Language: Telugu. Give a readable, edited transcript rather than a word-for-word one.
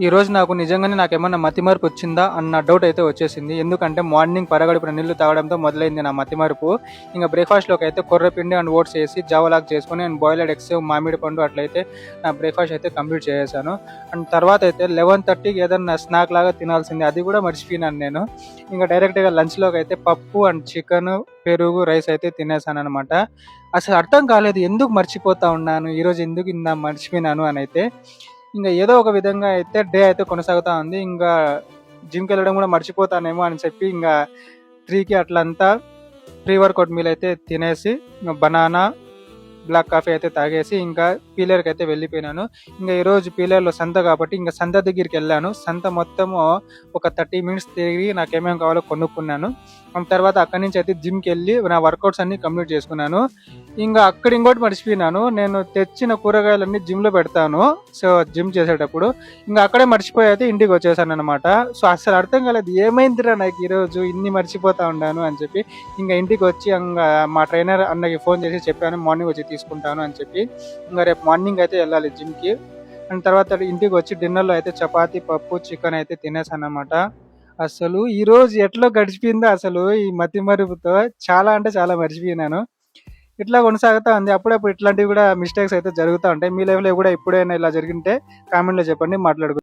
ఈరోజు నాకు నిజంగానే నాకేమన్నా మతిమరుపు వచ్చిందా అన్న డౌట్ అయితే వచ్చేసింది. ఎందుకంటే మార్నింగ్ పరగడుపున నీళ్లు తాగడంతో మొదలైంది నా మతిమరుపు. ఇంక బ్రేక్‌ఫాస్ట్‌లోకి అయితే కొర్రపిండి అండ్ ఓట్స్ ఏసి జావలాగా చేసుకొని అండ్ బాయిల్డ్ ఎగ్స్, మామిడి పండు అట్లయితే నా బ్రేక్‌ఫాస్ట్ అయితే కంప్లీట్ చేసేసాను. అండ్ తర్వాత అయితే 11:30కి ఏదన్నా స్నాక్ లాగా తినాల్సింది. అది కూడా మర్చిపోయినాను నేను. ఇంక డైరెక్ట్‌గా లంచ్‌లోకి అయితే పప్పు అండ్ చికెను, పెరుగు, రైస్ అయితే తినేసాననమాట. అసలు అర్థం కాలేదు ఎందుకు మర్చిపోతా ఉన్నాను, ఈరోజు ఎందుకు ఇంత మర్చిపోయినాను అనైతే. ఇంక ఏదో ఒక విధంగా అయితే డే అయితే కొనసాగుతా ఉంది. ఇంకా జిమ్‌కెళ్ళడం కూడా మర్చిపోతానేమో అని చెప్పి ఇంగా 3కి అట్లంతా ప్రీ వర్కౌట్ మీల్ అయితే తినేసి, బనానా, బ్లాక్ కాఫీ అయితే తాగేసి ఇంకా పీలేరుకి అయితే వెళ్ళిపోయినాను. ఇంకా ఈరోజు పీలేరులో సంత కాబట్టి ఇంకా సంత దగ్గరికి వెళ్ళాను. సంత మొత్తము ఒక 30 మినిట్స్ తిరిగి నాకేమేమి కావాలో కొనుక్కున్నాను. తర్వాత అక్కడి నుంచి అయితే జిమ్కి వెళ్ళి నా వర్కౌట్స్ అన్ని కంప్లీట్ చేసుకున్నాను. ఇంకా అక్కడ ఇంకోటి మర్చిపోయినాను, నేను తెచ్చిన కూరగాయలన్నీ జిమ్లో పెడతాను సో జిమ్ చేసేటప్పుడు. ఇంకా అక్కడే మర్చిపోయి అయితే ఇంటికి వచ్చేసాను అనమాట. సో అసలు అర్థం కాలేదు ఏమైందిరా నాకు ఈరోజు ఇన్ని మర్చిపోతా ఉన్నాను అని చెప్పి. ఇంకా ఇంటికి వచ్చి ఇంకా మా ట్రైనర్ అన్నకి ఫోన్ చేసి చెప్పాను మార్నింగ్ వచ్చి తీసుకుంటాను అని చెప్పి. ఇంకా రేపు మార్నింగ్ అయితే వెళ్ళాలి జిమ్కి. అండ్ తర్వాత ఇంటికి వచ్చి డిన్నర్లో అయితే చపాతీ, పప్పు, చికెన్ అయితే తినేసాను అనమాట. అసలు ఈరోజు ఎట్లా గడిచిపోయిందో అసలు ఈ మతిమరుపుతో చాలా అంటే చాలా మర్చిపోయినాను. ఇట్లా కొనసాగుతా ఉంది. అప్పుడప్పుడు ఇట్లాంటివి కూడా మిస్టేక్స్ అయితే జరుగుతా ఉంటాయి. మీ లైఫ్‌లో కూడా ఎప్పుడైనా ఇలా జరిగింటే కామెంట్‌లో చెప్పండి, మాట్లాడుకుందాం.